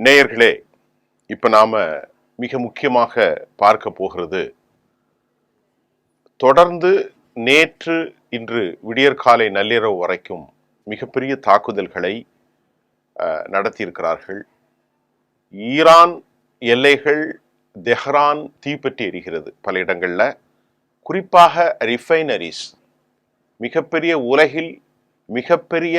நேயர்களே, இப்ப நாம மிக முக்கியமாக பார்க்க போகிறது, தொடர்ந்து நேற்று இன்று விடியற்காலை நள்ளிரவு வரைக்கும் மிகப்பெரிய தாக்குதல்களை நடத்தியிருக்கிறார்கள். ஈரான் எல்லைகள் தெஹ்ரான் தீப்பற்றி எரிகிறது பல இடங்கள்ல. குறிப்பாக ரிஃபைனரிஸ், மிகப்பெரிய உலகில் மிகப்பெரிய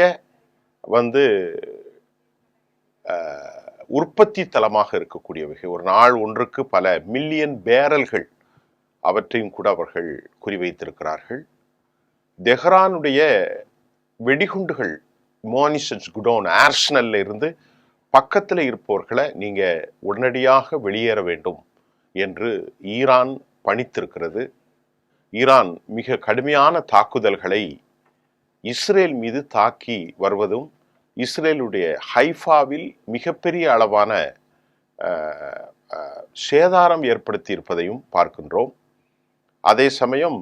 உற்பத்தி தளமாக இருக்கக்கூடியவைகள். ஒரு நாள் ஒன்றுக்கு பல மில்லியன் பேரல்கள் அவற்றையும் கூட அவர்கள் குறிவைத்திருக்கிறார்கள். தெஹ்ரானுடைய வெடிகுண்டுகள் மோனிசன்ஸ் குடோன் ஆர்சனல்ல இருந்து பக்கத்தில் இருப்பவர்களை நீங்க உடனடியாக வெளியேற வேண்டும் என்று ஈரான் பணித்திருக்கிறது. ஈரான் மிக கடுமையான தாக்குதல்களை இஸ்ரேல் மீது தாக்கி வருவதும், இஸ்ரேலுடைய ஹைஃபாவில் மிகப்பெரிய அளவான சேதாரம் ஏற்படுத்தி இருப்பதையும் பார்க்கின்றோம். அதே சமயம்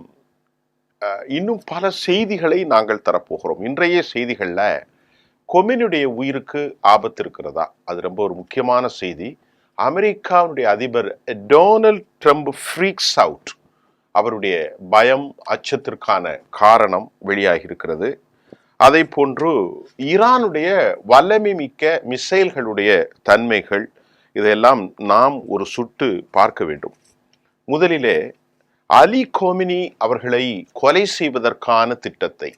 இன்னும் பல செய்திகளை நாங்கள் தரப்போகிறோம். இன்றைய செய்திகள்ல கொமினுடைய உயிருக்கு ஆபத்து இருக்கிறதா? அது ரொம்ப ஒரு முக்கியமான செய்தி. அமெரிக்காவுடைய அதிபர் டொனால்ட் ட்ரம்ப் ஃப்ரீக்ஸ் அவுட். அவருடைய பயம், அச்சத்திற்கான காரணம் வெளியாகி இருக்கிறது. அதை போன்று ஈரானுடைய வல்லமை மிக்க மிசைல்களுடைய தன்மைகள், இதெல்லாம் நாம் ஒரு சுட்டு பார்க்க வேண்டும். முதலிலே அலி கோமினி அவர்களை கொலை செய்வதற்கான திட்டத்தை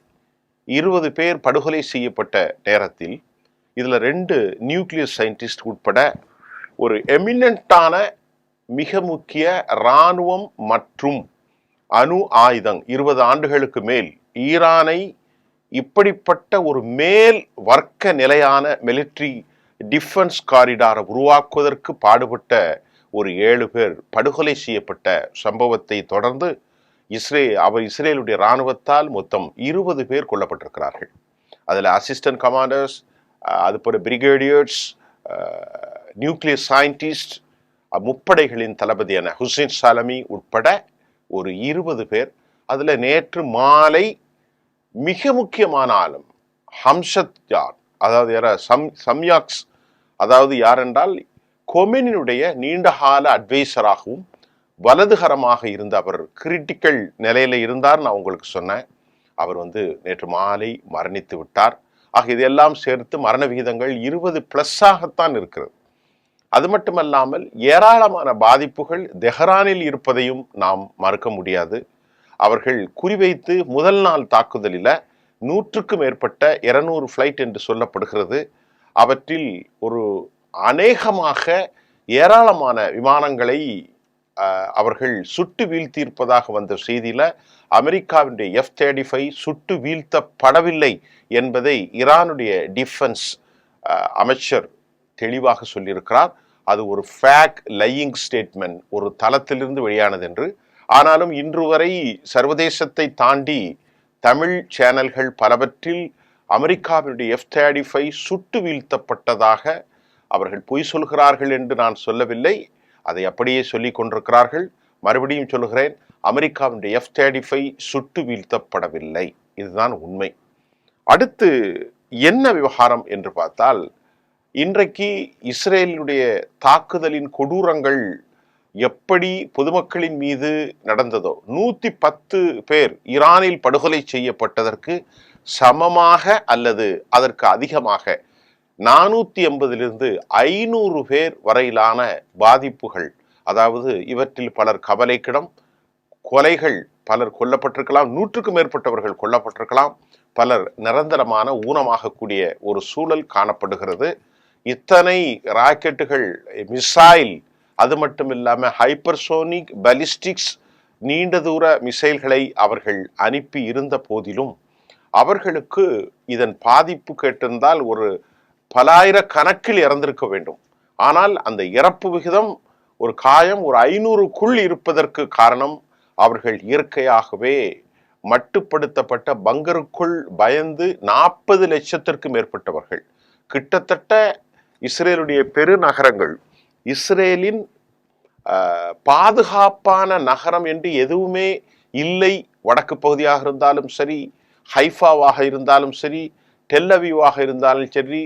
20 பேர் படுகொலை செய்யப்பட்ட நேரத்தில் இதுல 2 நியூக்ளியர் சயின்டிஸ்ட் உட்பட ஒரு எமினன்டான மிக முக்கிய இராணுவம் மற்றும் அணு ஆயுதம் 20 ஆண்டுகளுக்கு மேல் ஈரானை இப்படிப்பட்ட ஒரு மேல் வர்க்க நிலையான மிலிட்டரி டிஃபென்ஸ் காரிடாரை உருவாக்குவதற்கு பாடுபட்ட ஒரு 7 பேர் படுகொலை செய்யப்பட்ட சம்பவத்தை தொடர்ந்து இஸ்ரேலுடைய இராணுவத்தால் மொத்தம் 20 பேர் கொல்லப்பட்டிருக்கிறார்கள். அதில் அசிஸ்டன்ட் கமாண்டர்ஸ், அதுபோல பிரிகேடியர்ஸ், நியூக்ளியர் சயின்டிஸ்ட், முப்படைகளின் தளபதியான ஹுசைன் சாலமி உட்பட ஒரு 20 பேர். அதுல நேற்று மாலை மிக முக்கியமான ஆளும் ஹம்சத் யார், அதாவது சம்யாக்ஸ், அதாவது யார் என்றால் கொமெனினுடைய நீண்டகால அட்வைசராகவும் வலதுகரமாக இருந்த அவர் கிரிட்டிக்கல் நிலையில இருந்தார். நான் உங்களுக்கு சொன்னேன். அவர் நேற்று மாலை மரணித்து விட்டார். ஆக இதெல்லாம் சேர்த்து மரண விகிதங்கள் 20+ இருக்கிறது. அது மட்டுமல்லாமல் ஏராளமான பாதிப்புகள் தெஹ்ரானில் இருப்பதையும் நாம் மறுக்க முடியாது. அவர்கள் குறிவைத்து முதல் நாள் தாக்குதலில் 100க்கும் மேற்பட்ட 200 ஃபிளைட் என்று சொல்லப்படுகிறது. அவற்றில் ஒரு அநேகமாக ஏராளமான விமானங்களை அவர்கள் சுட்டு வீழ்த்தியிருப்பதாக வந்த செய்தியில அமெரிக்காவினுடைய F-35 சுட்டு வீழ்த்தப்படவில்லை என்பதை ஈரானுடைய டிஃபென்ஸ் அமைச்சர் தெளிவாக சொல்லியிருக்கிறார். அது ஒரு ஃபேக் லையிங் ஸ்டேட்மெண்ட், ஒரு தளத்திலிருந்து வெளியானது என்று. ஆனாலும் இன்று வரை சர்வதேசத்தை தாண்டி தமிழ் சேனல்கள் பலவற்றில் அமெரிக்காவினுடைய F-35 சுட்டு வீழ்த்தப்பட்டதாக அவர்கள் பொய் சொல்கிறார்கள் என்று நான் சொல்லவில்லை. அதை அப்படியே சொல்லிக் கொண்டிருக்கிறார்கள். மறுபடியும் சொல்லுகிறேன், அமெரிக்காவினுடைய F-35 சுட்டு வீழ்த்தப்படவில்லை. இதுதான் உண்மை. அடுத்து என்ன விவகாரம் என்று பார்த்தால், இன்றைக்கு இஸ்ரேலுடைய தாக்குதலின் கொடூரங்கள் எப்படி பொதுமக்களின் மீது நடந்ததோ, 110 பேர் ஈரானில் படுகொலை செய்யப்பட்டதற்கு சமமாக அல்லது அதற்கு அதிகமாக 480 500 பேர் வரையிலான பாதிப்புகள். அதாவது இவற்றில் பலர் கவலைக்கிடம், கொலைகள், பலர் கொல்லப்பட்டிருக்கலாம், 100க்கும் மேற்பட்டவர்கள் கொல்லப்பட்டிருக்கலாம், பலர் நிரந்தரமான ஊனமாகக்கூடிய ஒரு சூழல் காணப்படுகிறது. இத்தனை ராக்கெட்டுகள், மிசைல், அது மட்டும் இல்லாம ஹைப்பர்சோனிக் பாலிஸ்டிக்ஸ் நீண்ட தூர மிசைல்களை அவர்கள் அனுப்பி இருந்த போதிலும் அவர்களுக்கு இதன் பாதிப்பு கேட்டிருந்தால் ஒரு பலாயிரக்கணக்கில் இறந்திருக்க வேண்டும். ஆனால் அந்த இறப்பு விகிதம், ஒரு காயம் ஒரு 500க்குள் இருப்பதற்கு காரணம் அவர்கள் இயற்கையாகவே மட்டுப்படுத்தப்பட்ட பங்கருக்குள் பயந்து 40 லட்சத்திற்கும் மேற்பட்டவர்கள், கிட்டத்தட்ட இஸ்ரேலுடைய பெருநகரங்கள், இஸ்ரேலின் பாதுகாப்பான நகரம் என்று எதுவுமே இல்லை. வடக்கு பகுதியாக இருந்தாலும் சரி, ஹைஃபாவாக இருந்தாலும் சரி, டெல் அவீவாக இருந்தாலும் சரி,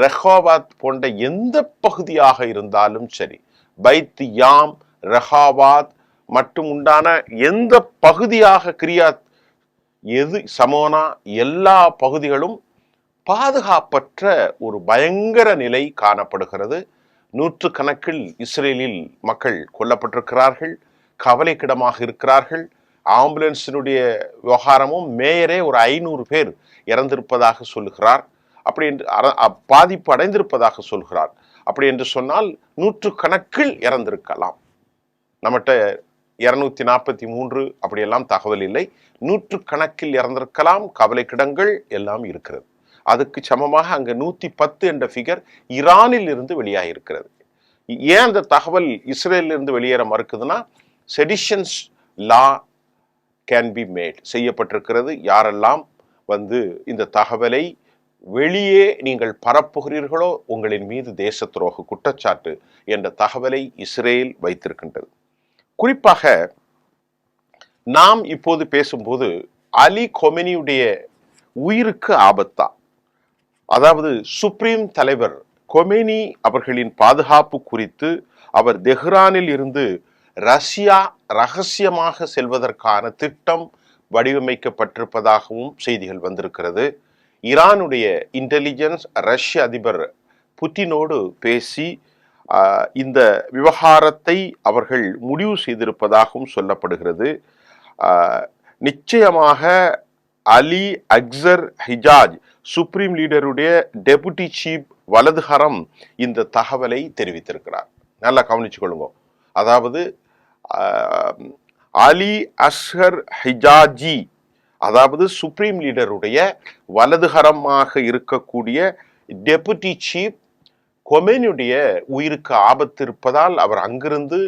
ரெஹோவாத் போன்ற எந்த பகுதியாக இருந்தாலும் சரி, பைத் யாம், ரெஹாவாத் மற்றும் உண்டான எந்த பகுதியாக கிரியாத், எது சமோனா, எல்லா பகுதிகளும் பாதுகாப்பற்ற ஒரு பயங்கர நிலை காணப்படுகிறது. நூற்றுக்கணக்கில் இஸ்ரேலில் மக்கள் கொல்லப்பட்டிருக்கிறார்கள், கவலைக்கிடமாக இருக்கிறார்கள். ஆம்புலன்ஸினுடைய விவகாரமும் மேயரே ஒரு 500 பேர் இறந்திருப்பதாக சொல்லுகிறார். அப்படி என்று பாதிப்பு அடைந்திருப்பதாக சொல்கிறார். அப்படி என்று சொன்னால் நூற்றுக்கணக்கில் இறந்திருக்கலாம். நம்மகிட்ட 243 அப்படியெல்லாம் தகவல் இல்லை. நூற்றுக்கணக்கில் இறந்திருக்கலாம். கவலைக்கிடங்கள் எல்லாம் இருக்கிறது. அதுக்கு சமமாக அங்க 110 என்ற ஃபிகர் ஈரானில் இருந்து வெளியாகிருக்கிறது. ஏன் அந்த தகவல் இஸ்ரேலில் இருந்து வெளியேற மறுக்குதுன்னா, செடிஷன்ஸ் லா கேன் பி மேட் செய்யப்பட்டிருக்கிறது. யாரெல்லாம் இந்த தகவலை வெளியே நீங்கள் பரப்புகிறீர்களோ உங்களின் மீது தேச துரோக குற்றச்சாட்டு என்ற தகவலை இஸ்ரேல் வைத்திருக்கின்றது. குறிப்பாக நாம் இப்போது பேசும்போது அலி கொமெனியுடைய உயிருக்கு ஆபத்தா, அதாவது சுப்ரீம் தலைவர் கொமெனி அவர்களின் பாதுகாப்பு குறித்து அவர் தெஹ்ரானில் இருந்து ரஷ்யா ரகசியமாக செல்வதற்கான திட்டம் வடிவமைக்கப்பட்டிருப்பதாகவும் செய்திகள் வந்திருக்கிறது. ஈரானுடைய இன்டெலிஜென்ஸ் ரஷ்ய அதிபர் புட்டினோடு பேசி இந்த விவகாரத்தை அவர்கள் முடிவு செய்திருப்பதாகவும் சொல்லப்படுகிறது. நிச்சயமாக அலி அக்சர் ஹிஜாஜ் சுப்ரீம் லீடருடைய டெபுட்டி சீஃப் வலதுகரம் இந்த தகவலை தெரிவித்திருக்கிறார். நல்லா கவனிச்சு கொள்ளுங்க. அதாவது அலி அஸ்ஹர் ஹிஜாஜி, அதாவது சுப்ரீம் லீடருடைய வலதுகரமாக இருக்கக்கூடிய டெபுட்டி சீஃப் கொமெனியுடைய உயிருக்கு ஆபத்து இருப்பதால் அவர் அங்கிருந்து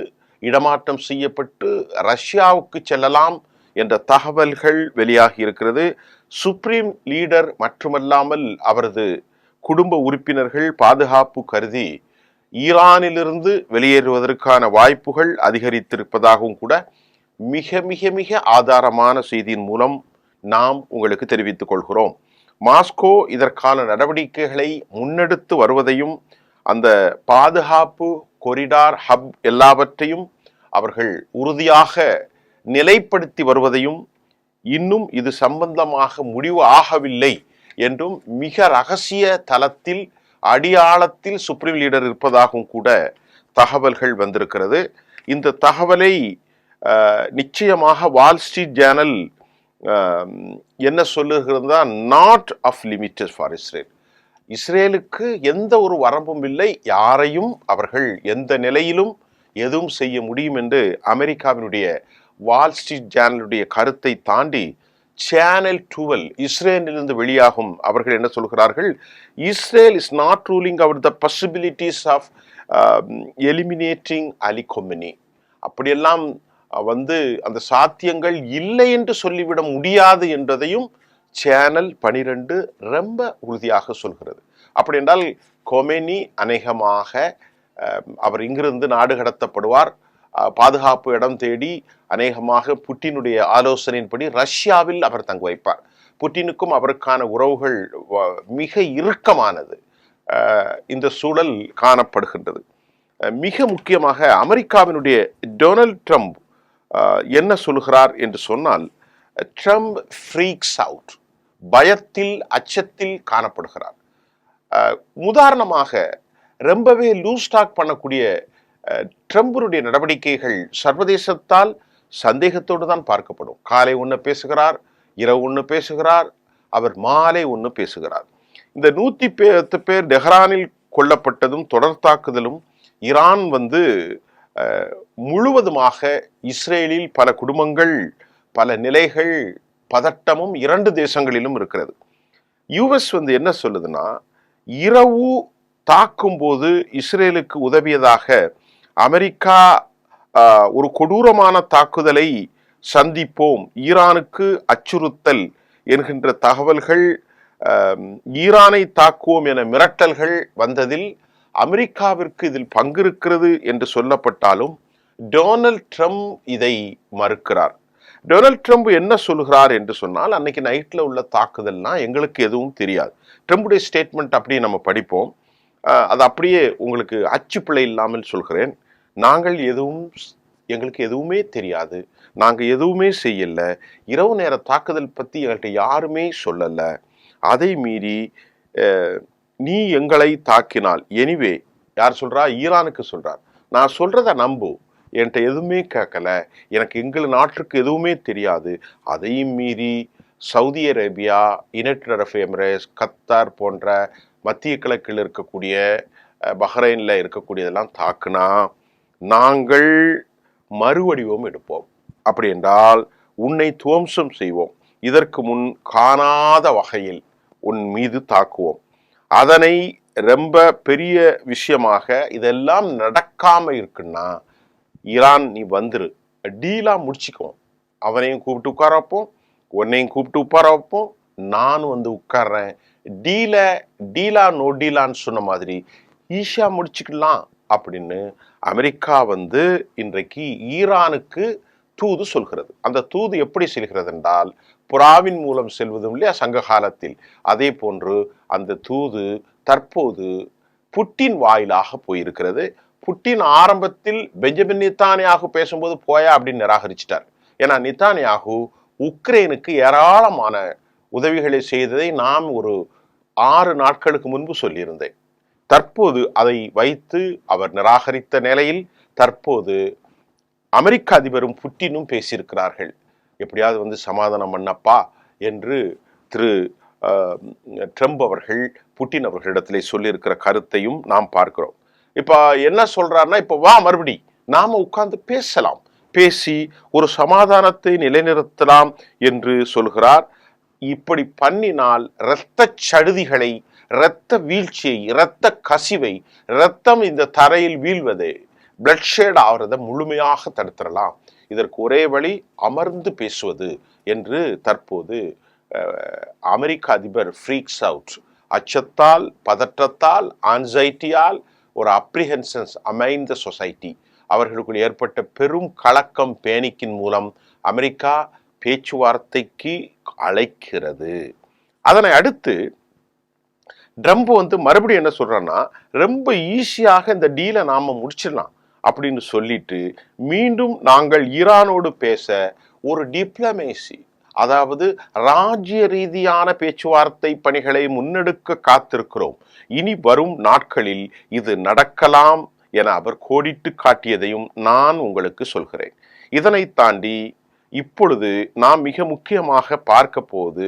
இடமாற்றம் செய்யப்பட்டு ரஷ்யாவுக்கு செல்லலாம் என்ற தகவல்கள் வெளியாகி இருக்கிறது. சுப்ரீம் லீடர் மட்டுமல்லாமல் அவரது குடும்ப உறுப்பினர்கள் பாதுகாப்பு கருதி ஈரானிலிருந்து வெளியேறுவதற்கான வாய்ப்புகள் அதிகரித்திருப்பதாகவும் கூட மிக மிக மிக ஆதாரமான செய்தியின் மூலம் நாம் உங்களுக்கு தெரிவித்துக் கொள்கிறோம். மாஸ்கோ இதற்கான நடவடிக்கைகளை முன்னெடுத்து வருவதையும் அந்த பாதுகாப்பு கொரிடார் ஹப் எல்லாவற்றையும் அவர்கள் உறுதியாக நிலைப்படுத்தி வருவதையும், இன்னும் இது சம்பந்தமாக முடிவு ஆகவில்லை என்றும் மிக ரகசிய தளத்தில் அடியாளத்தில் சுப்ரீம் லீடர் இருப்பதாகவும் கூட தகவல்கள் வந்திருக்கிறது. இந்த தகவலை நிச்சயமாக வால் ஸ்ட்ரீட் ஜேர்னல் என்ன சொல்லுகிறதா, not of limited for Israel, இஸ்ரேலுக்கு எந்த ஒரு வரம்பும் இல்லை, யாரையும் அவர்கள் எந்த நிலையிலும் எதுவும் செய்ய முடியும் என்று அமெரிக்காவினுடைய வால் ஸ்ட்ரீட் ஜேர்னலுடைய கருத்தை தாண்டி சேனல் 12 இஸ்ரேலிலிருந்து வெளியாகும் அவர்கள் என்ன சொல்கிறார்கள், Israel is not ruling out the possibilities of eliminating Ali Khamenei. அப்படியெல்லாம் அந்த சாத்தியங்கள் இல்லை என்று சொல்லிவிட முடியாது என்பதையும் சேனல் 12 ரொம்ப உறுதியாக சொல்கிறது. அப்படி என்றால் கொமெனி அநேகமாக அவர் இங்கிருந்து நாடு கடத்தப்படுவார், பாதுகாப்பு இடம் தேடி அநேகமாக புட்டினுடைய ஆலோசனையின்படி ரஷ்யாவில் அவர் தங்க வைப்பார். புட்டினுக்கும் அவருக்கான உறவுகள் மிக இறுக்கமானது. இந்த சூழல் காணப்படுகின்றது. மிக முக்கியமாக அமெரிக்காவினுடைய டொனால்ட் ட்ரம்ப் என்ன சொல்கிறார் என்று சொன்னால், ட்ரம்ப் ஃப்ரீக்ஸ் அவுட், பயத்தில் அச்சத்தில் காணப்படுகிறார். உதாரணமாக ரொம்பவே லூஸ் டாக் பண்ணக்கூடிய ட்ரம்புடைய நடவடிக்கைகள் சர்வதேசத்தால் சந்தேகத்தோடு தான் பார்க்கப்படும். காலை ஒன்று பேசுகிறார், இரவு ஒன்று பேசுகிறார், அவர் மாலை ஒன்று பேசுகிறார். இந்த 110 பேர் டெஹ்ரானில் கொல்லப்பட்டதும் தொடர் தாக்குதலும் ஈரான் முழுவதுமாக இஸ்ரேலில் பல குடும்பங்கள், பல நிலைகள், பதட்டமும் 2 தேசங்களிலும் இருக்கிறது. யுஎஸ் என்ன சொல்லுதுன்னா, இரவு தாக்கும் போது இஸ்ரேலுக்கு உதவியதாக அமெரிக்கா ஒரு கொடூரமான தாக்குதலை சந்திப்போம், ஈரானுக்கு அச்சுறுத்தல் என்கின்ற தகவல்கள், ஈரானை தாக்குவோம் என மிரட்டல்கள் வந்ததில் அமெரிக்காவிற்கு இதில் பங்கு இருக்கிறது என்று சொல்லப்பட்டாலும் டொனால்ட் ட்ரம்ப் இதை மறுக்கிறார். டொனால்ட் ட்ரம்ப் என்ன சொல்கிறார் என்று சொன்னால், அன்னைக்கு நைட்ல உள்ள தாக்குதல்னா எங்களுக்கு எதுவும் தெரியாது. ட்ரம்புடைய ஸ்டேட்மெண்ட் அப்படி நம்ம படிப்போம். அது அப்படியே உங்களுக்கு அச்சுப்பிழை இல்லாமல் சொல்கிறேன். நாங்கள் எங்களுக்கு எதுவுமே தெரியாது, நாங்கள் எதுவுமே செய்யல, இரவு நேர தாக்குதல் பற்றி எங்கள்கிட்ட யாருமே சொல்லலை, அதை மீறி நீ எங்களை தாக்கினால் எனிவே யார் சொல்றா? ஈரானுக்கு சொல்றார். நான் சொல்றத நம்பு, என்கிட்ட எதுவுமே கேட்கல, எனக்கு எங்கள் நாட்டுக்கு எதுவுமே தெரியாது, அதையும் மீறி Saudi Arabia, United Arab Emirates, Qatar போன்ற மத்திய கிழக்கில் இருக்கக்கூடிய பஹ்ரைனில் இருக்கக்கூடியதெல்லாம் தாக்குனா நாங்கள் மறுவடிவம் எடுப்போம். அப்படி என்றால் உன்னை துவம்சம் செய்வோம், இதற்கு முன் காணாத வகையில் உன் மீது தாக்குவோம். அதனை ரொம்ப பெரிய விஷயமாக இதெல்லாம் நடக்காம இருக்குன்னா ஈரான் நீ வந்துரு, டீலா முடிச்சுக்குவோம், அவனையும் கூப்பிட்டு உட்கார வைப்போம், உன்னையும் கூப்பிட்டு உட்கார வைப்போம், நானும் வந்து உட்கார்றேன், டீலா நோ டீலான்னு சொன்ன மாதிரி ஈஸியா முடிச்சுக்கலாம் அப்படின்னு அமெரிக்கா வந்து இன்றைக்கு ஈரானுக்கு தூது சொல்கிறது. அந்த தூது எப்படி செல்கிறது என்றால் புறாவின் மூலம் செல்வதும் இல்லையா சங்க காலத்தில், அதே போன்று அந்த தூது தற்போது புட்டின் வாயிலாக போயிருக்கிறது. புட்டின் ஆரம்பத்தில் பெஞ்சமின் நித்தானியாகு பேசும்போது போயா அப்படின்னு நிராகரிச்சிட்டார். ஏன்னா நித்தானியாகு உக்ரைனுக்கு ஏராளமான உதவிகளை செய்ததை நான் ஒரு 6 நாட்களுக்கு முன்பு சொல்லியிருந்தேன். தற்போது அதை வைத்து அவர் நிராகரித்த நிலையில் தற்போது அமெரிக்க அதிபரும் புட்டினும் பேசியிருக்கிறார்கள். எப்படியாவது வந்து சமாதானம் பண்ணப்பா என்று திரு ட்ரம்ப் அவர்கள் புட்டின் அவர்களிடத்திலே சொல்லியிருக்கிற கருத்தையும் நாம் பார்க்கிறோம். இப்ப என்ன சொல்றாருன்னா, இப்ப வா மறுபடி நாம உட்கார்ந்து பேசலாம், பேசி ஒரு சமாதானத்தை நிலைநிறுத்தலாம் என்று சொல்கிறார். இப்படி பண்ணினால் இரத்த சடுதிகளை, இரத்த வீழ்ச்சியை, இரத்த கசிவை, இரத்தம் இந்த தரையில் வீழ்வதை, பிளட் ஷேட் ஆகிறத முழுமையாக தடுத்துடலாம். இதற்கு ஒரே வழி அமர்ந்து பேசுவது என்று தற்போது அமெரிக்க அதிபர் ஃப்ரீக்ஸ் அவுட். அச்சத்தால், பதற்றத்தால், ஆன்சைட்டியால், ஒரு அப்ரிஹென்ஷன்ஸ் அமைந்த சொசைட்டி, அவர்களுக்குள் ஏற்பட்ட பெரும் கலக்கம், பேனிக்கின் மூலம் அமெரிக்கா பேச்சுவார்த்தைக்கு அழைக்கிறது. அதனை அடுத்து ட்ரம்ப் வந்து மறுபடியும் என்ன சொல்றான்னா, ரொம்ப ஈஸியாக இந்த டீலை நாம முடிச்சிடலாம் அப்படின்னு சொல்லிட்டு மீண்டும் நாங்கள் ஈரானோடு பேச ஒரு டிப்ளமேசி, அதாவது ராஜ்ய ரீதியான பேச்சுவார்த்தை பணிகளை முன்னெடுக்க காத்திருக்கிறோம். இனி வரும் நாட்களில் இது நடக்கலாம் என அவர் கோடிட்டு காட்டியதையும் நான் உங்களுக்கு சொல்கிறேன். இதனை தாண்டி இப்பொழுது நாம் மிக முக்கியமாக பார்க்க போது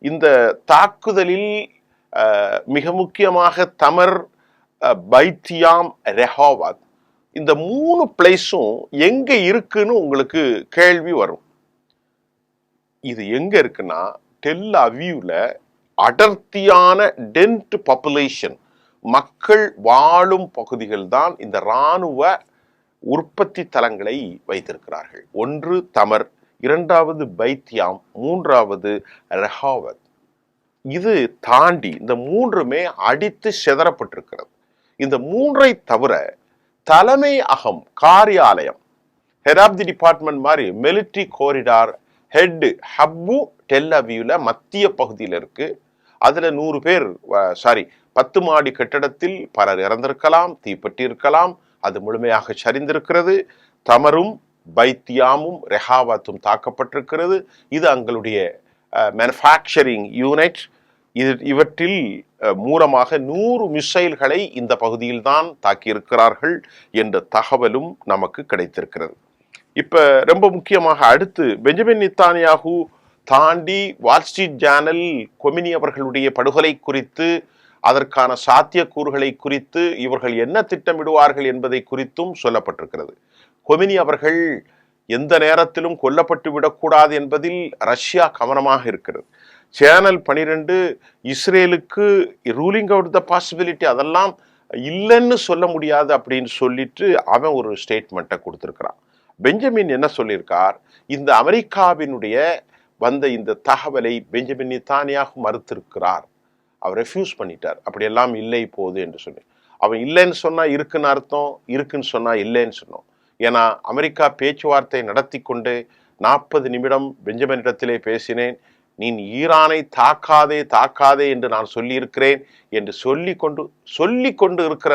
இந்த தாக்குதலில் மிக முக்கியமாக தமர், பைத்தியாம், ரெஹாவாத், இந்த 3 பிளேஸும் எங்க இருக்குன்னு உங்களுக்கு கேள்வி வரும். இது எங்க இருக்குன்னா டெல் அவீவ்ல அடர்த்தியான டென்ட் பாப்புலேஷன், மக்கள் வாழும் பகுதிகள் தான் இந்த இராணுவ உற்பத்தி தலங்களை வைத்திருக்கிறார்கள். ஒன்று தமர், இரண்டாவது பைத்தியாம், மூன்றாவது ரெஹாவத். இது தாண்டி இந்த 3மே அடித்து சிதறப்பட்டிருக்கிறது. இந்த 3ஐ தவிர தலைமை அகம், காரியாலயம், ஹெட் ஆஃப் தி டிபார்ட்மெண்ட் மாதிரி military corridor head hub del அவீவ்ல மத்திய பகுதியில் இருக்கு. அதுல 100 பேர் 10 மாடி கட்டடத்தில் பலர் இறந்திருக்கலாம், தீப்பற்றி இருக்கலாம், அது முழுமையாக சரிந்திருக்கிறது. தமரும் பைத்தியாமும் ரெஹாவத்தும் தாக்கப்பட்டிருக்கிறது. இது அங்களுடைய மேனுஃபேக்சரிங் யூனிட். இவற்றில் மூலமாக 100 மிசைல்களை இந்த பகுதியில் தான் தாக்கியிருக்கிறார்கள் என்ற தகவலும் நமக்கு கிடைத்திருக்கிறது. இப்ப ரொம்ப முக்கியமாக அடுத்து பெஞ்சமின் நித்தானியாகு தாண்டி வால் ஸ்ட்ரீட் ஜேர்னல் கொமினி அவர்களுடைய படுகொலை குறித்து, அதற்கான சாத்தியக்கூறுகளை குறித்து, இவர்கள் என்ன திட்டமிடுவார்கள் என்பதை குறித்தும் சொல்லப்பட்டிருக்கிறது. கொமினி அவர்கள் எந்த நேரத்திலும் கொல்லப்பட்டு விடக்கூடாது என்பதில் ரஷ்யா கவனமாக இருக்கிறது. சேனல் 12 இஸ்ரேலுக்கு ரூலிங் அவுட் த பாசிபிலிட்டி, அதெல்லாம் இல்லைன்னு சொல்ல முடியாது அப்படின்னு சொல்லிட்டு அவன் ஒரு ஸ்டேட்மெண்ட்டை கொடுத்திருக்கிறான். பெஞ்சமின் என்ன சொல்லியிருக்கார், இந்த அமெரிக்காவினுடைய வந்த இந்த தகவலை பெஞ்சமின் நித்தானியாகு மறுத்திருக்கிறார். அவர் ரெஃப்யூஸ் பண்ணிட்டார். அப்படியெல்லாம் இல்லை போது என்று சொல்லி. அவன் இல்லைன்னு சொன்னா இருக்குன்னு அர்த்தம், இருக்குன்னு சொன்னா இல்லைன்னு சொன்னோம். ஏன்னா அமெரிக்கா பேச்சுவார்த்தை நடத்தி கொண்டு 40 நிமிடம் பெஞ்சமின் இடத்திலே பேசினேன். நீ ஈரானை தாக்காதே தாக்காதே என்று நான் சொல்லியிருக்கிறேன் என்று சொல்லி கொண்டு இருக்கிற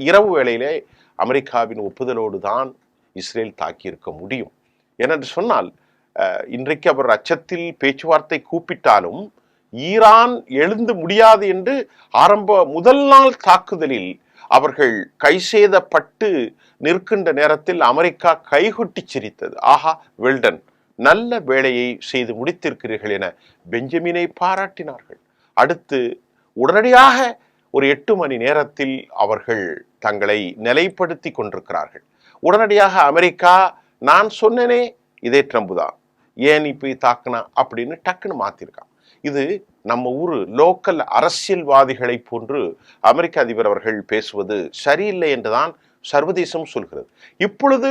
இரவு வேளையிலே அமெரிக்காவின் ஒப்புதலோடு தான் இஸ்ரேல் தாக்கியிருக்க முடியும். ஏனென்று சொன்னால் இன்றைக்கு அவர் அச்சத்தில் பேச்சுவார்த்தை கூப்பிட்டாலும் ஈரான் எழுந்து முடியாது என்று முதல் நாள் தாக்குதலில் அவர்கள் கைசேதப்பட்டு நிற்கின்ற நேரத்தில் அமெரிக்கா கைகொட்டி சிரித்தது. ஆஹா, வெல்டன், நல்ல வேலையை செய்து முடித்திருக்கிறீர்கள் என பெஞ்சமினை பாராட்டினார்கள். அடுத்து உடனடியாக ஒரு 8 மணி நேரத்தில் அவர்கள் தங்களை நிலைப்படுத்தி கொண்டிருக்கிறார்கள். உடனடியாக அமெரிக்கா, நான் சொன்னனே இதே ட்ரம்ப் தான், ஏன் இப்ப தாக்குனா அப்படின்னு டக்குன்னு மாத்திருக்கான். இது நம்ம ஊரு லோக்கல் அரசியல்வாதிகளை போன்று அமெரிக்க அதிபர் அவர்கள் பேசுவது சரியில்லை என்றுதான் சர்வதேசம் சொல்கிறது. இப்பொழுது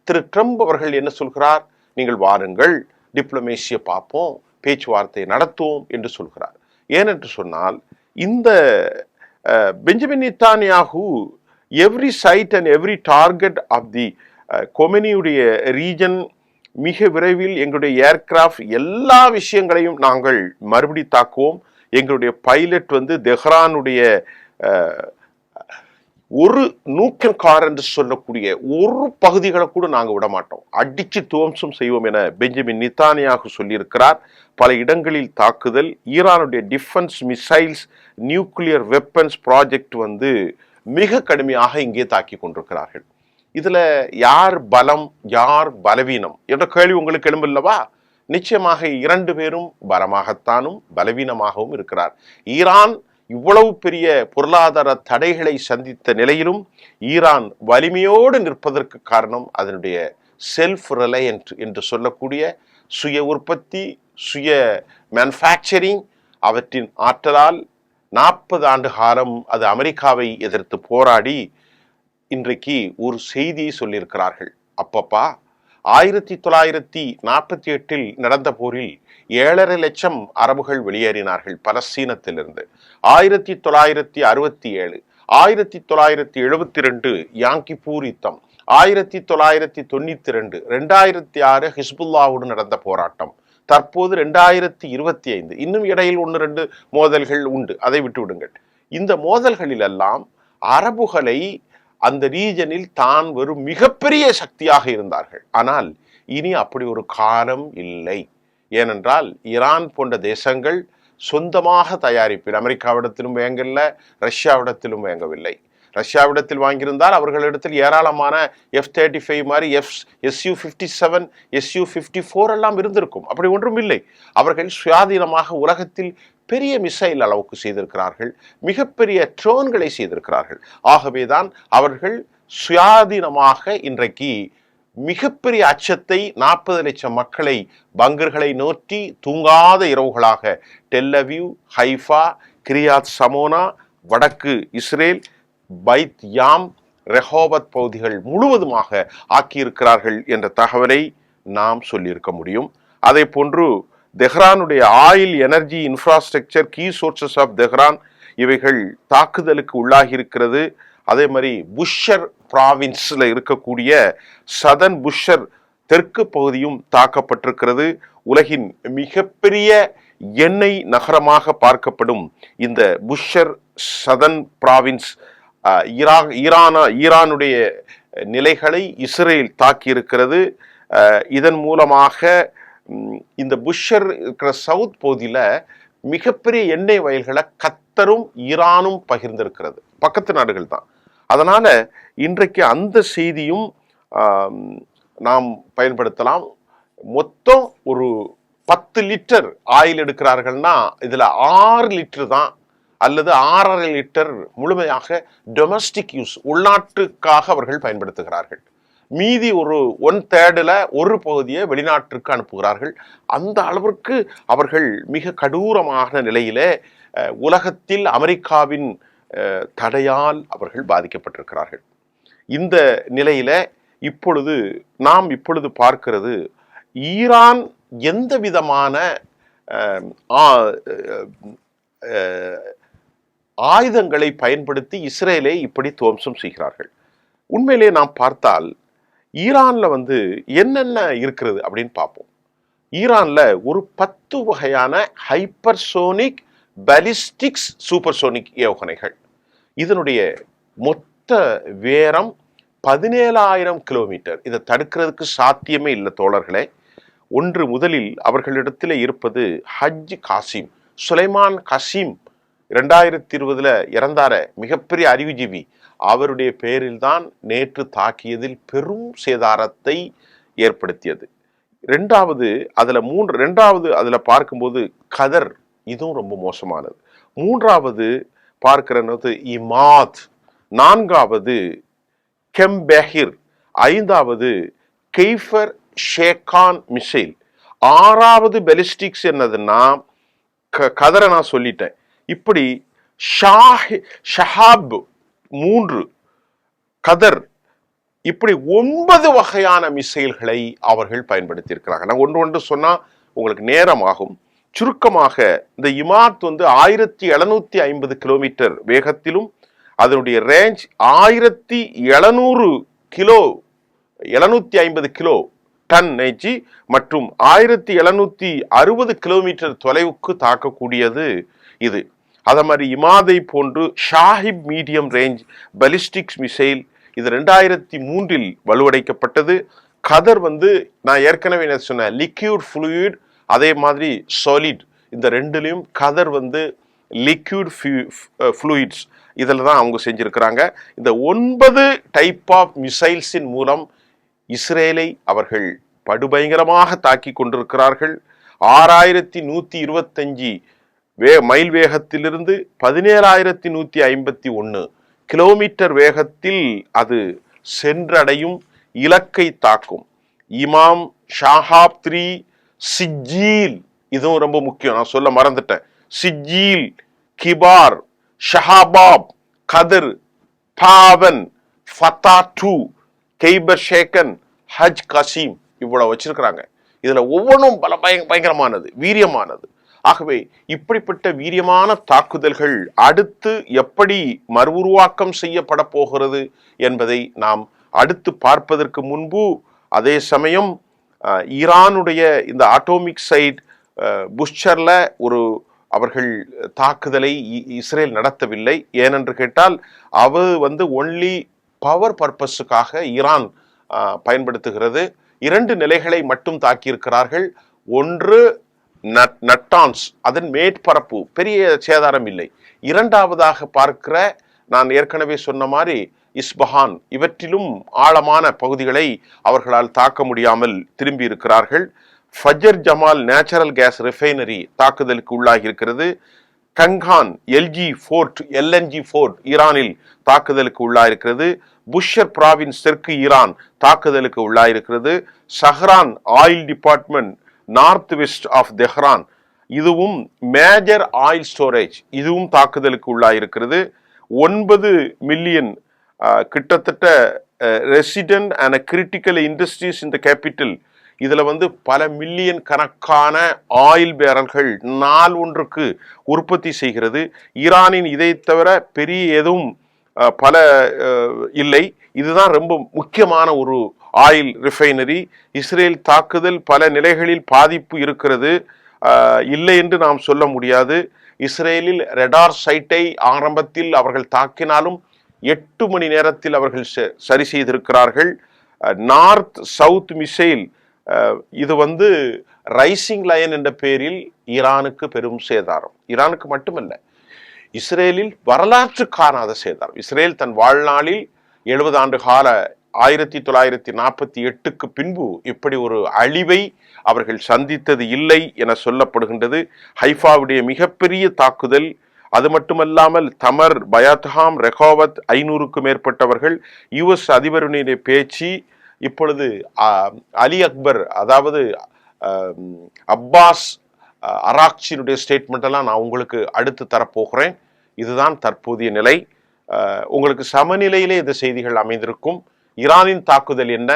திரு ட்ரம்ப் அவர்கள் என்ன சொல்கிறார்? நீங்கள் வாருங்கள், டிப்ளமேசியை பார்ப்போம், பேச்சுவார்த்தை நடத்துவோம் என்று சொல்கிறார். ஏனென்று சொன்னால் இந்த Benjamin Netanyahu every side and every target of the கொமெனியுடைய ரீஜன், மிக விரைவில் எங்களுடைய ஏர்கிராஃப்ட் எல்லா விஷயங்களையும் நாங்கள் மறுபடி தாக்குவோம். எங்களுடைய பைலட் தெஹ்ரானுடைய ஒரு நூக்கல் கார் என்று சொல்லக்கூடிய ஒரு பகுதிகளை கூட நாங்கள் விட மாட்டோம், அடிச்சு துவம்சம் செய்வோம் என பெஞ்சமின் நெத்தன்யாஹூ சொல்லியிருக்கிறார். பல இடங்களில் தாக்குதல், ஈரானுடைய defence missiles nuclear weapons project மிக கடுமையாக இங்கே தாக்கி கொண்டிருக்கிறார்கள். இதுல யார் பலம் யார் பலவீனம் என்ற கேள்வி உங்களுக்கு எழும்பல்லவா? நிச்சயமாக 2 பேரும் பலமாகத்தானும் பலவீனமாகவும் இருக்கிறார். ஈரான் இவ்வளவு பெரிய பொருளாதார தடைகளை சந்தித்த நிலையிலும் ஈரான் வலிமையோடு நிற்பதற்கு காரணம் அதனுடைய செல்ஃப் ரிலையன்ட் என்று சொல்லக்கூடிய சுய உற்பத்தி, சுய மேனுஃபேக்சரிங், அவற்றின் ஆற்றலால் 40 ஆண்டு காலம் அது அமெரிக்காவை எதிர்த்து போராடி இன்றைக்கு ஒரு செய்தியை சொல்லியிருக்கிறார்கள். அப்பப்பா, 1948 நடந்த போரில் 7.5 லட்சம் அரபுகள் வெளியேறினார்கள் பலஸ்தீனத்திலிருந்து. 1967, 1972 யாங்கிப்பூர் யுத்தம், 1992, 2006 ஹிஸ்புல்லாவோடு நடந்த போராட்டம், தற்போது 2025, இன்னும் இடையில் 1-2 மோதல்கள் உண்டு, அதை விட்டுவிடுங்கள். இந்த மோதல்களில் எல்லாம் அரபுகளை அந்த ரீஜனில் தான் வெறும் மிகப்பெரிய சக்தியாக இருந்தார்கள். ஆனால் இனி அப்படி ஒரு காலம் இல்லை. ஏனென்றால் ஈரான் போன்ற தேசங்கள் சொந்தமாக தயாரிப்பில் அமெரிக்காவிடத்திலும் வாங்கல, ரஷ்யாவிடத்திலும் வாங்கவில்லை. ரஷ்யாவிடத்தில் வாங்கியிருந்தால் அவர்களிடத்தில் ஏராளமான F-35 மாதிரி Su-57, Su-54 எல்லாம் இருந்திருக்கும். அப்படி ஒன்றும் இல்லை. அவர்கள் சுயாதீனமாக உலகத்தில் பெரிய மிசைல் அளவுக்கு செய்திருக்கிறார்கள், மிகப்பெரிய ட்ரோன்களை செய்திருக்கிறார்கள். ஆகவேதான் அவர்கள் சுயாதீனமாக இன்றைக்கு மிகப்பெரிய அச்சத்தை 40 லட்சம் மக்களை பங்கர்களை நோக்கி தூங்காத இரவுகளாக டெல் அவீவ், ஹைஃபா, கிரியாத் சமோனா, வடக்கு இஸ்ரேல், பைத் யாம், ரெஹோபத் பகுதிகள் முழுவதுமாக ஆக்கியிருக்கிறார்கள் என்ற தகவலை நாம் சொல்லியிருக்க முடியும். அதே போன்று தெஹ்ரானுடைய oil, energy, infrastructure, key sources of Tehran இவைகள் தாக்குதலுக்கு உள்ளாகி இருக்கிறது. அதே மாதிரி புஷர் ப்ராவின்ஸ்ல இருக்கக்கூடிய சதன் புஷர் தெற்கு பகுதியும் தாக்கப்பட்டிருக்கிறது. உலகின் மிகப்பெரிய எண்ணெய் நகரமாக பார்க்கப்படும் இந்த புஷர் சதன் ப்ராவின்ஸ் ஈரானுடைய நிலைகளை இஸ்ரேல் தாக்கி இருக்கிறது. இதன் மூலமாக இந்த புஷர் இருக்கிற சவுத் பகுதியில மிகப்பெரிய எண்ணெய் வயல்களை கத்தரும் ஈரானும் பகிர்ந்திருக்கிறது, பக்கத்து நாடுகள் தான். அதனால இன்றைக்கு அந்த செய்தியும் நாம் பயன்படுத்தலாம். மொத்தம் ஒரு 10 லிட்டர் ஆயில் எடுக்கிறார்கள்னா இதுல 6 லிட்டர் தான் அல்லது 6.5 லிட்டர் முழுமையாக டொமஸ்டிக் யூஸ், உள்நாட்டுக்காக அவர்கள் பயன்படுத்துகிறார்கள். மீதி ஒரு 1/3 ஒரு பகுதியை வெளிநாட்டிற்கு அனுப்புகிறார்கள். அந்த அளவிற்கு அவர்கள் மிக கடூரமான நிலையிலே உலகத்தில் அமெரிக்காவின் தடையால் அவர்கள் பாதிக்கப்பட்டிருக்கிறார்கள். இந்த நிலையில நாம் இப்பொழுது பார்க்கிறது, ஈரான் எந்த விதமான ஆயுதங்களை பயன்படுத்தி இஸ்ரேலை இப்படி துவம்சம் செய்கிறார்கள். உண்மையிலே நாம் பார்த்தால் ஈரான்ல என்னென்ன இருக்கிறது அப்படின்னு பார்ப்போம். ஈரான்ல ஒரு 10 வகையான ஹைப்பர்சோனிக் பாலிஸ்டிக்ஸ் சூப்பர்சோனிக் ஏவுகணைகள். இதனுடைய மொத்த வேரம் 17,000 கிலோமீட்டர். இதை தடுக்கிறதுக்கு சாத்தியமே இல்லை தோழர்களே. ஒன்று, முதலில் அவர்களிடத்தில் இருப்பது ஹஜ் காசிம், சுலைமான் கசீம் 2020 இறந்தார, மிகப்பெரிய அறிவுஜீவி. அவருடைய பேரில் தான் நேற்று தாக்கியதில் பெரும் சேதாரத்தை ஏற்படுத்தியது. ரெண்டாவது அதுல பார்க்கும்போது கதர், இதுவும் ரொம்ப மோசமானது. மூன்றாவது பார்க்கிறது இமாத், நான்காவது கெம்பெஹிர், ஐந்தாவது கெய்ஃபர் ஷேகான் மிசைல், ஆறாவது பெலிஸ்டிக்ஸ் என்னதுன்னா கதரை நான் சொல்லிட்டேன். இப்படி ஷஹாப் 3, கதர், இப்படி 9 வகையான மிசைல்களை அவர்கள் பயன்படுத்தி இருக்கிறாங்க. நான் ஒன்று சொன்னா உங்களுக்கு நேரம் ஆகும். சுருக்கமாக இந்த இமாத் 1750 கிலோமீட்டர் வேகத்திலும், அதனுடைய ரேஞ்ச் 1750 கிலோ டன் நெஜி மற்றும் 1760 கிலோமீட்டர் தொலைவுக்கு தாக்கக்கூடியது இது. அத மாதிரி இமாதை போன்று ஷாஹிப் மீடியம் ரேஞ்ச் பாலிஸ்டிக்ஸ் மிசைல், இது 2003 வலுவடைக்கப்பட்டது. கதர் நான் ஏற்கனவே என்ன சொன்னேன், லிக்யூட் ஃப்ளூயிட், அதே மாதிரி சாலிட், இந்த ரெண்டுலையும் கதர் லிக்யூட் ஃப்ளூயிட்ஸ் இதில் தான் அவங்க செஞ்சிருக்கிறாங்க. இந்த 9 டைப் ஆஃப் மிசைல்ஸின் மூலம் இஸ்ரேலை அவர்கள் படுபயங்கரமாக தாக்கி கொண்டிருக்கிறார்கள். 6125 மைல் வேகத்திலிருந்து 17,151 கிலோமீட்டர் வேகத்தில் அது சென்றடையும், இலக்கை தாக்கும். இமாம், ஷாஹாப் 3, சிஜீல், இதுவும் ரொம்ப முக்கியம், நான் சொல்ல மறந்துட்டேன். சிஜீல், கிபார், ஷஹாபாப், கதர், பாவன், ஃபதா 2, கெய்பர் ஷேகன், ஹஜ் கசீம், இவ்வளவு வச்சிருக்கிறாங்க. இதுல ஒவ்வொன்றும் பல பயங்கரமானது, வீரியமானது. ஆகவே இப்படிப்பட்ட வீரியமான தாக்குதல்கள் அடுத்து எப்படி மறுஉருவாக்கம் செய்யப்பட போகிறது என்பதை நாம் அடுத்து பார்ப்பதற்கு முன்பு, அதே சமயம் ஈரானுடைய இந்த அட்டோமிக் சைட் புஷ்சர்ல அவர்கள் தாக்குதலை இஸ்ரேல் நடத்தவில்லை. ஏனென்று கேட்டால் அது ஒன்லி பவர் பர்பஸுக்காக ஈரான் பயன்படுத்துகிறது. 2 நிலைகளை மட்டும் தாக்கியிருக்கிறார்கள். ஒன்று நட்டான்ஸ், அதன் மேற்பரப்பு, பெரிய சேதாரம் இல்லை. இரண்டாவதாக பார்க்கிற, நான் ஏற்கனவே சொன்ன மாதிரி இஸ்பஹான், இவற்றிலும் ஆழமான பகுதிகளை அவர்களால் தாக்க முடியாமல் திரும்பி இருக்கிறார்கள். Fajr Jamal natural gas refinery தாக்குதலுக்கு உள்ளாகி இருக்கிறது. கங்கான் எல்என்ஜி ஃபோர்ட் ஈரானில் தாக்குதலுக்கு உள்ளாயிருக்கிறது. புஷர் ப்ராவின்ஸ் தெற்கு ஈரான் தாக்குதலுக்கு உள்ளாயிருக்கிறது. Shahran oil department north west of Tehran, இதுவும் மேஜர் ஆயில் ஸ்டோரேஜ், இதுவும் தாக்குதலுக்கு உள்ளாயிருக்கிறது. 9 மில்லியன் கிட்டத்தட்ட ரெசிடென்ட் அண்ட் கிரிட்டிக்கல் இண்டஸ்ட்ரீஸ் இந்த கேபிட்டல், இதுல பல மில்லியன் கணக்கான ஆயில் பேரல்கள் நாள் ஒன்றுக்கு உற்பத்தி செய்கிறது. ஈரானின் இதை தவிர பெரிய எதுவும் பல இல்லை. இதுதான் ரொம்ப முக்கியமான ஒரு ஆயில் ரிஃபைனரி. இஸ்ரேல் தாக்குதல் பல நிலைகளில் பாதிப்பு இருக்கிறது, இல்லை என்று நாம் சொல்ல முடியாது. இஸ்ரேலில் ரெடார் சைட்டை ஆரம்பத்தில் அவர்கள் தாக்கினாலும் 8 மணி நேரத்தில் அவர்கள் சரி செய்திருக்கிறார்கள். நார்த் சவுத் மிசைல், இது ரைசிங் லயன் என்ற பெயரில் ஈரானுக்கு பெரும் சேதாரம். ஈரானுக்கு மட்டுமல்ல, இஸ்ரேலில் வரலாற்று காணாத சேதாரம். இஸ்ரேல் தன் வாழ்நாளில் 70 ஆண்டு கால 1948க்கு பின்பு இப்படி ஒரு அழிவை அவர்கள் சந்தித்தது இல்லை என சொல்லப்படுகின்றது. ஹைஃபாவுடைய மிகப்பெரிய தாக்குதல், அது மட்டுமல்லாமல் தமர், பயாத்ஹாம், ரெஹோவத் 500க்கும் மேற்பட்டவர்கள். யுஎஸ் அதிபருடைய பேச்சு, இப்பொழுது அலி அக்பர், அதாவது அப்பாஸ் அராக்சியினுடைய ஸ்டேட்மெண்ட் எல்லாம் நான் உங்களுக்கு அடுத்து தரப்போகிறேன். இதுதான் தற்போதைய நிலை. உங்களுக்கு சமநிலையிலே இந்த செய்திகள் அமைந்திருக்கும். ஈரானின் தாக்குதல் என்ன,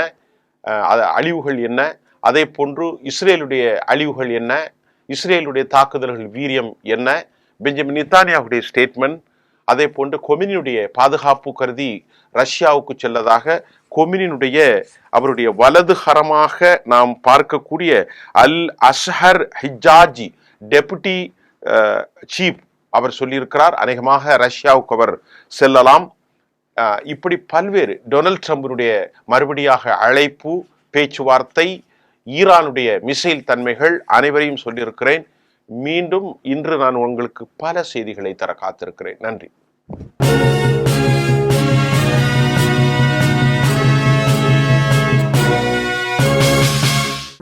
அழிவுகள் என்ன, அதே போன்று இஸ்ரேலுடைய அழிவுகள் என்ன, இஸ்ரேலுடைய தாக்குதல்கள் வீரியம் என்ன, பெஞ்சமின் நெத்தன்யாஹுடைய ஸ்டேட்மெண்ட், அதே போன்று கொமினியுடைய பாதுகாப்பு கருதி ரஷ்யாவுக்கு செல்லதாக கொமினினுடைய அவருடைய வலதுகரமாக நாம் பார்க்கக்கூடிய அல் அஸ்ஹர் ஹிஜாஜி டெபுட்டி சீஃப் அவர் சொல்லியிருக்கிறார், அநேகமாக ரஷ்யாவுக்கு அவர் செல்லலாம். இப்படி பல்வேறு டொனால்ட் ட்ரம்பினுடைய மறுபடியாக அழைப்பு, பேச்சுவார்த்தை, ஈரானுடைய மிசைல் தன்மைகள் அனைவரையும் சொல்லியிருக்கிறேன். மீண்டும் இன்று நான் உங்களுக்கு பல செய்திகளை தர காத்திருக்கிறேன். நன்றி.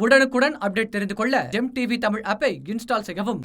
உடனுக்குடன் அப்டேட் தெரிந்து கொள்ள ஜெம் டிவி தமிழ் ஆப்பை இன்ஸ்டால் செய்யவும்.